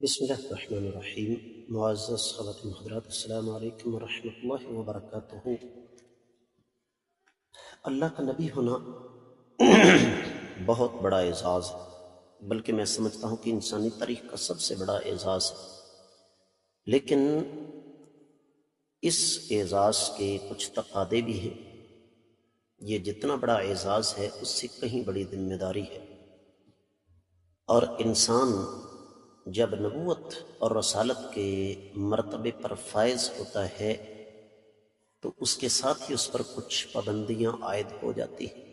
بسم اللہ الرحمن الرحیم۔ معزز خواتین حضرات، السلام علیکم ورحمۃ اللہ وبرکاتہ۔ اللہ کا نبی ہونا بہت بڑا اعزاز ہے، بلکہ میں سمجھتا ہوں کہ انسانی تاریخ کا سب سے بڑا اعزاز ہے۔ لیکن اس اعزاز کے کچھ تقاضے بھی ہیں۔ یہ جتنا بڑا اعزاز ہے اس سے کہیں بڑی ذمہ داری ہے، اور انسان جب نبوت اور رسالت کے مرتبے پر فائز ہوتا ہے تو اس کے ساتھ ہی اس پر کچھ پابندیاں عائد ہو جاتی ہیں،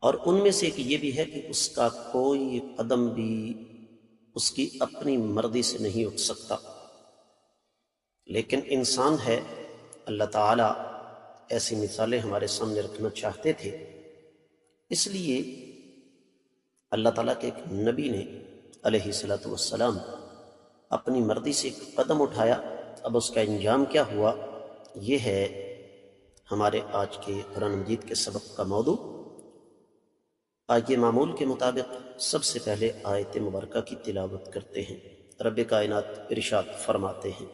اور ان میں سے ایک یہ بھی ہے کہ اس کا کوئی قدم بھی اس کی اپنی مرضی سے نہیں اٹھ سکتا۔ لیکن انسان ہے، اللہ تعالیٰ ایسی مثالیں ہمارے سامنے رکھنا چاہتے تھے، اس لیے اللہ تعالیٰ کے ایک نبی نے علیہ السلام اپنی مرضی سے ایک قدم اٹھایا۔ اب اس کا انجام کیا ہوا، یہ ہے ہمارے آج کے قرآن مجید کے سبق کا موضوع۔ آئیے معمول کے مطابق سب سے پہلے آیت مبارکہ کی تلاوت کرتے ہیں۔ رب کائنات ارشاد فرماتے ہیں،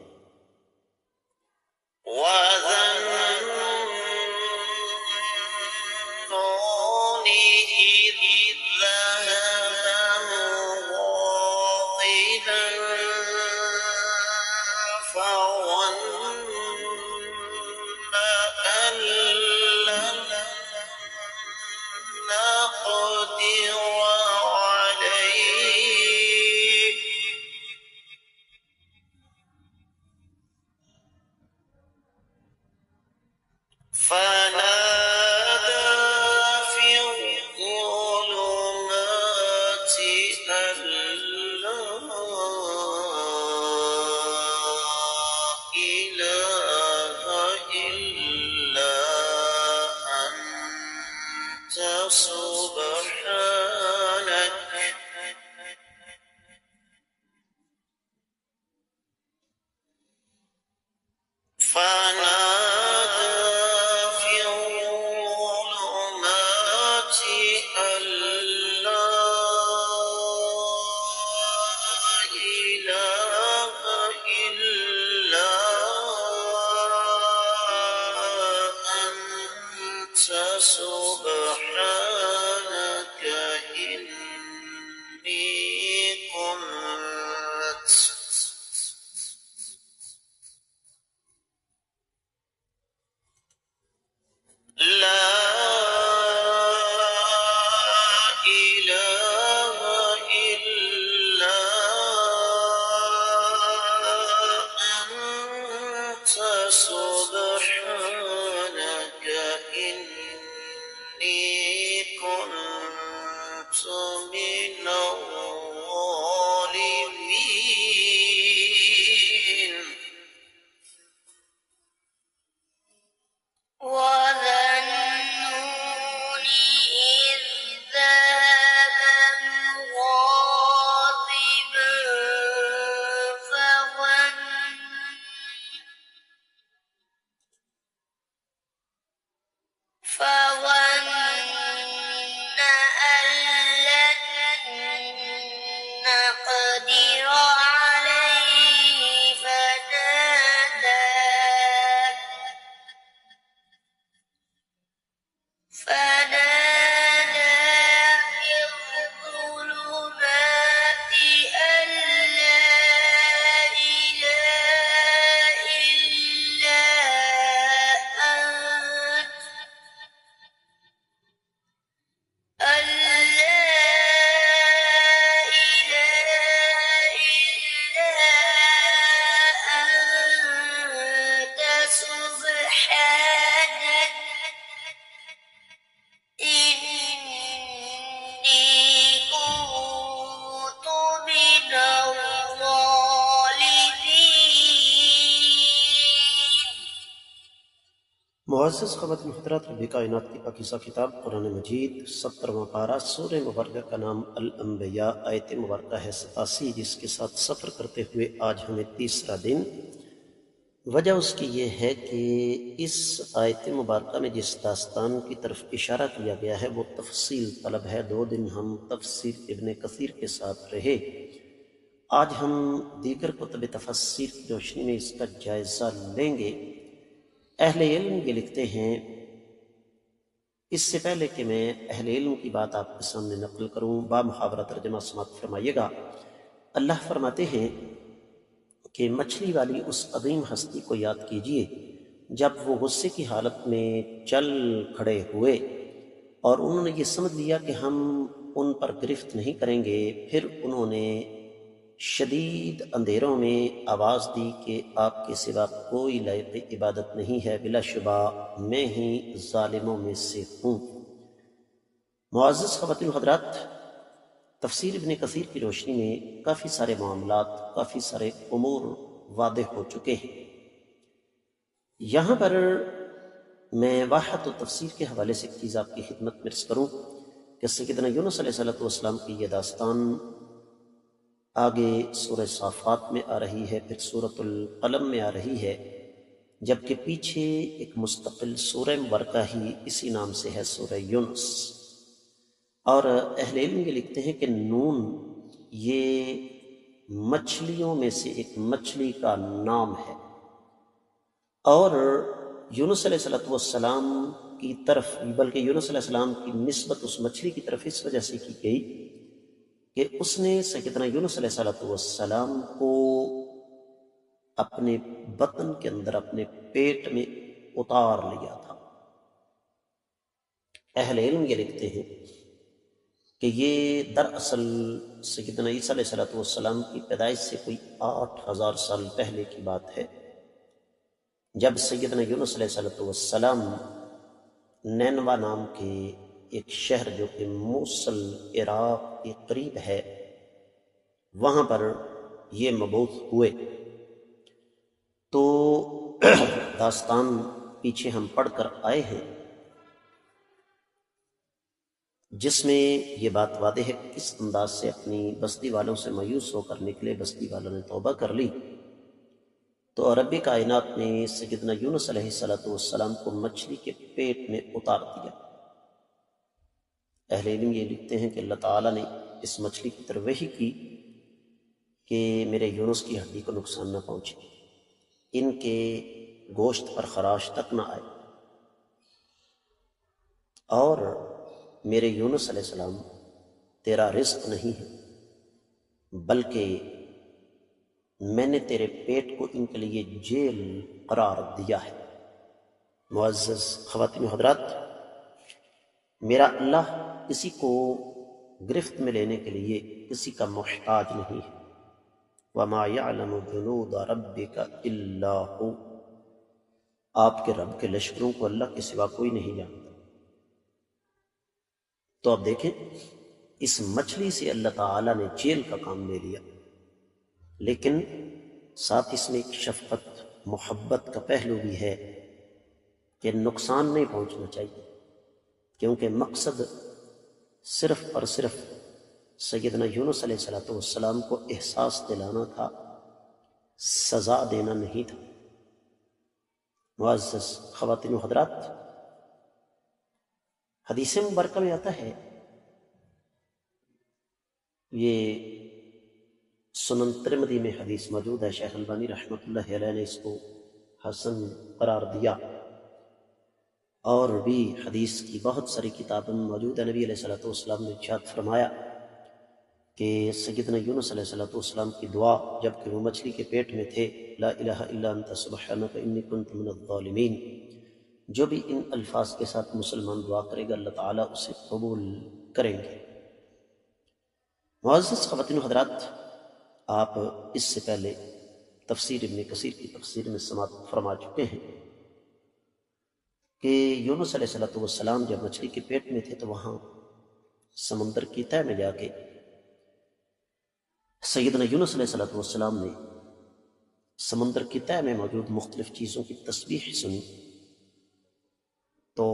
معزز خواتین حضرات، رب کائنات کی پاکیزہ کتاب قرآن مجید 17واں پارہ، سورہ مبارکہ کا نام الانبیاء، آیت مبارکہ ہے 87، جس کے ساتھ سفر کرتے ہوئے آج ہمیں تیسرا دن۔ وجہ اس کی یہ ہے کہ اس آیت مبارکہ میں جس داستان کی طرف اشارہ کیا گیا ہے وہ تفصیل طلب ہے۔ 2 دن ہم تفسیر ابن کثیر کے ساتھ رہے، آج ہم دیگر کتب تفسیر کی روشنی میں اس کا جائزہ لیں گے۔ اہل علم یہ لکھتے ہیں، اس سے پہلے کہ میں اہل علم کی بات آپ کے سامنے نقل کروں، بامحاورہ ترجمہ سماعت فرمائیے گا۔ اللہ فرماتے ہیں کہ مچھلی والی اس عظیم ہستی کو یاد کیجیے جب وہ غصے کی حالت میں چل کھڑے ہوئے اور انہوں نے یہ سمجھ لیا کہ ہم ان پر گرفت نہیں کریں گے، پھر انہوں نے شدید اندھیروں میں آواز دی کہ آپ کے سوا کوئی لائق عبادت نہیں ہے، بلا شبہ میں ہی ظالموں میں سے ہوں۔ معزز خواتین و حضرات، تفسیر ابن کثیر کی روشنی میں کافی سارے معاملات، کافی سارے امور واضح ہو چکے ہیں۔ یہاں پر میں واحد و تفسیر کے حوالے سے ایک چیز آپ کی خدمت میں عرض کروں کہ سیدنا یونس علیہ السلام کی یہ داستان آگے سورہ صافات میں آ رہی ہے، پھر سورۃ القلم میں آ رہی ہے، جبکہ پیچھے ایک مستقل سورہ مبارکہ ہی اسی نام سے ہے، سورہ یونس۔ اور اہل علم یہ لکھتے ہیں کہ نون یہ مچھلیوں میں سے ایک مچھلی کا نام ہے، اور یونس علیہ السلام کی طرف، بلکہ یونس علیہ السلام کی نسبت اس مچھلی کی طرف اس وجہ سے کی گئی کہ اس نے سیدنا یونس علیہ السلام کو اپنے بطن کے اندر، اپنے پیٹ میں اتار لیا تھا۔ اہل علم یہ لکھتے ہیں کہ یہ دراصل سیدنا عیسیٰ علیہ السلام کی پیدائش سے کوئی 8000 سال پہلے کی بات ہے، جب سیدنا یونس علیہ السلام نینوا نام کے ایک شہر جو کہ موصل عراق کے قریب ہے، وہاں پر یہ مبعوث ہوئے۔ تو داستان پیچھے ہم پڑھ کر آئے ہیں، جس میں یہ بات واضح ہے کہ کس انداز سے اپنی بستی والوں سے مایوس ہو کر نکلے، بستی والوں نے توبہ کر لی، تو رب کائنات نے سیدنا یونس علیہ السلام کو مچھلی کے پیٹ میں اتار دیا۔ اہل علم یہ لکھتے ہیں کہ اللہ تعالیٰ نے اس مچھلی کی طرف وحی کی کہ میرے یونس کی ہڈی کو نقصان نہ پہنچے، ان کے گوشت پر خراش تک نہ آئے، اور میرے یونس علیہ السلام تیرا رزق نہیں ہے، بلکہ میں نے تیرے پیٹ کو ان کے لیے جیل قرار دیا ہے۔ معزز خواتین و حضرات، میرا اللہ کسی کو گرفت میں لینے کے لیے کسی کا محتاج نہیں ہے۔ وَمَا يَعْلَمُ جُنُودَ رَبِّكَ إِلَّا هُوَ، آپ کے رب کے لشکروں کو اللہ کے سوا کوئی نہیں جانتا۔ تو اب دیکھیں، اس مچھلی سے اللہ تعالیٰ نے جیل کا کام لے لیا، لیکن ساتھ اس میں ایک شفقت، محبت کا پہلو بھی ہے کہ نقصان نہیں پہنچنا چاہیے، کیونکہ مقصد صرف اور صرف سیدنا یونس علیہ السلام کو احساس دلانا تھا، سزا دینا نہیں تھا۔ معزز خواتین و حضرات، حدیث مبارکہ میں آتا ہے، یہ سنن ترمذی میں حدیث موجود ہے، شیخ البانی رحمۃ اللہ علیہ نے اس کو حسن قرار دیا، اور بھی حدیث کی بہت ساری کتابیں موجود ہیں۔ نبی علیہ السلام نے ارشاد فرمایا کہ سیدنا یونس علیہ السلام کی دعا جب کہ وہ مچھلی کے پیٹ میں تھے، لا الہ الا انت سبحانک انی کنت من الظالمین، جو بھی ان الفاظ کے ساتھ مسلمان دعا کرے گا اللہ تعالیٰ اسے قبول کریں گے۔ معزز خواتین و حضرات، آپ اس سے پہلے تفسیر ابن کثیر کی تفسیر میں سماعت فرما چکے ہیں کہ یونس علیہ السلام جب مچھلی کے پیٹ میں تھے تو وہاں سمندر کی تہہ میں جا کے سیدنا یونس علیہ السلام نے سمندر کی تہہ میں موجود مختلف چیزوں کی تسبیح سنی، تو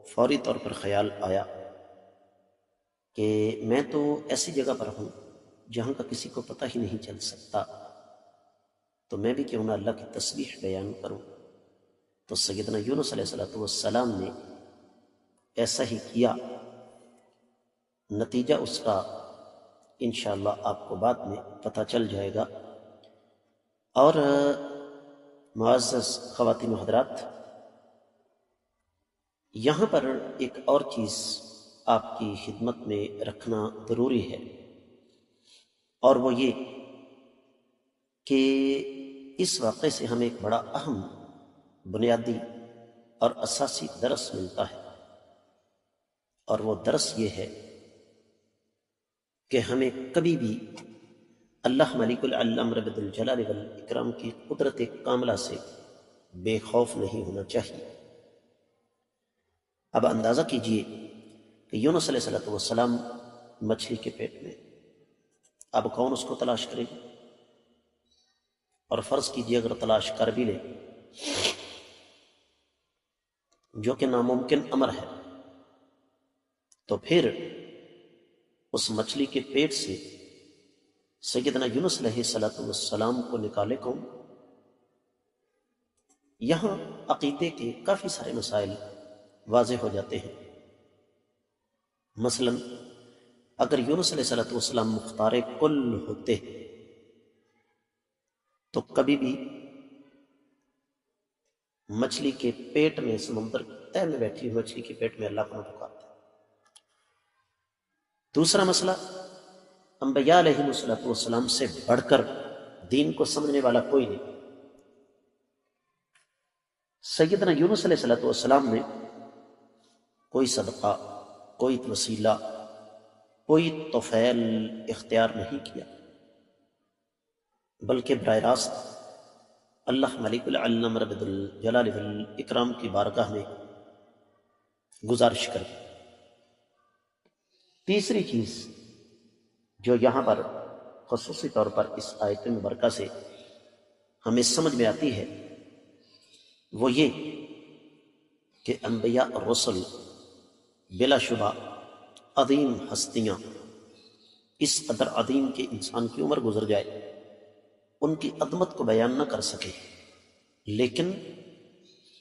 فوری طور پر خیال آیا کہ میں تو ایسی جگہ پر ہوں جہاں کا کسی کو پتہ ہی نہیں چل سکتا، تو میں بھی کیوں نہ اللہ کی تسبیح بیان کروں۔ تو سیدنا یونس علیہ السلام نے ایسا ہی کیا، نتیجہ اس کا انشاءاللہ آپ کو بعد میں پتہ چل جائے گا۔ اور معزز خواتین و حضرات، یہاں پر ایک اور چیز آپ کی خدمت میں رکھنا ضروری ہے، اور وہ یہ کہ اس واقعے سے ہمیں ایک بڑا اہم بنیادی اور اساسی درس ملتا ہے، اور وہ درس یہ ہے کہ ہمیں کبھی بھی اللہ ملک العلم رب الجلال والاکرام کی قدرت کاملہ سے بے خوف نہیں ہونا چاہیے۔ اب اندازہ کیجئے کہ یونس علیہ السلام مچھلی کے پیٹ میں، اب کون اس کو تلاش کرے گا؟ اور فرض کیجئے اگر تلاش کر بھی لے، جو کہ ناممکن امر ہے، تو پھر اس مچھلی کے پیٹ سے سیدنا یونس علیہ السلام کو نکالے کون؟ یہاں عقیدے کے کافی سارے مسائل واضح ہو جاتے ہیں۔ مثلا اگر یونس علیہ السلام مختار کل ہوتے تو کبھی بھی مچھلی کے پیٹ میں، سمندر تہ میں بیٹھی ہوئی مچھلی کے پیٹ میں اللہ کو نہ پکارتے۔ دوسرا مسئلہ، انبیاء علیہ السلام سے بڑھ کر دین کو سمجھنے والا کوئی نہیں۔ سیدنا یونس علیہ السلام نے کوئی صدقہ، کوئی وسیلہ، کوئی طفیل اختیار نہیں کیا، بلکہ براہ راست اللہ ملک العلم رب الجلال والاکرام کی بارگاہ میں گزارش کر دی۔ تیسری چیز جو یہاں پر خصوصی طور پر اس آیت مبارکہ سے ہمیں سمجھ میں آتی ہے، وہ یہ کہ انبیاء اور رسل بلا شبہ عظیم ہستیاں، اس قدر عظیم کہ انسان کی عمر گزر جائے ان کی عظمت کو بیان نہ کر سکے، لیکن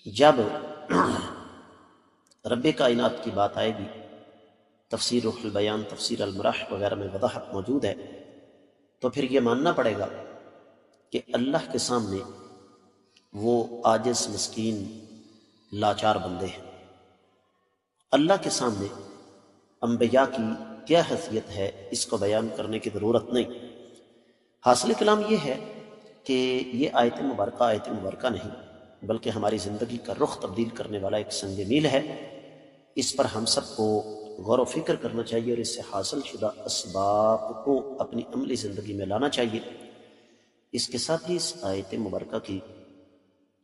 جب رب کائنات کی بات آئے گی، تفسیر روح البیان، تفسیر المراح وغیرہ میں وضاحت موجود ہے، تو پھر یہ ماننا پڑے گا کہ اللہ کے سامنے وہ عاجز، مسکین، لاچار بندے ہیں۔ اللہ کے سامنے انبیاء کی کیا حیثیت ہے اس کو بیان کرنے کی ضرورت نہیں۔ حاصل کلام یہ ہے کہ یہ آیت مبارکہ نہیں، بلکہ ہماری زندگی کا رخ تبدیل کرنے والا ایک سنگ میل ہے۔ اس پر ہم سب کو غور و فکر کرنا چاہیے اور اس سے حاصل شدہ اسباب کو اپنی عملی زندگی میں لانا چاہیے۔ اس کے ساتھ ہی اس آیت مبارکہ کی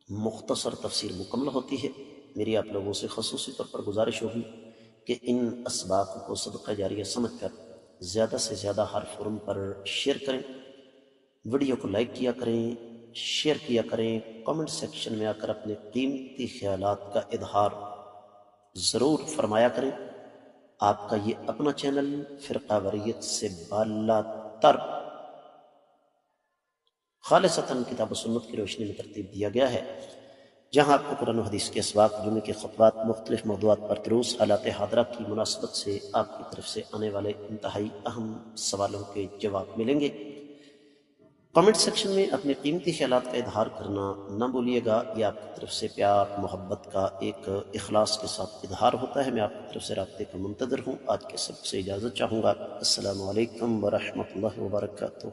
مختصر تفسیر مکمل ہوتی ہے۔ میری آپ لوگوں سے خصوصی طور پر گزارش ہوگی کہ ان اسباب کو صدقہ جاریہ سمجھ کر زیادہ سے زیادہ ہر فورم پر شیئر کریں، ویڈیو کو لائک کیا کریں، شیئر کیا کریں، کامنٹ سیکشن میں آ کر اپنے قیمتی خیالات کا اظہار ضرور فرمایا کریں۔ آپ کا یہ اپنا چینل فرقہ واریت سے بالا تر خالصتاً کتاب و سنت کی روشنی میں ترتیب دیا گیا ہے، جہاں آپ کو قرآن و حدیث کے اسباق، جمعے کے خطبات، مختلف موضوعات پر دروس، حالات حاضرہ کی مناسبت سے آپ کی طرف سے آنے والے انتہائی اہم سوالوں کے جواب ملیں گے۔ کمنٹ سیکشن میں اپنے قیمتی خیالات کا اظہار کرنا نہ بھولیے گا، یہ آپ کی طرف سے پیار محبت کا ایک اخلاص کے ساتھ اظہار ہوتا ہے۔ میں آپ کی طرف سے رابطے کا منتظر ہوں۔ آج کے سبق سے اجازت چاہوں گا۔ السلام علیکم ورحمۃ اللہ وبرکاتہ۔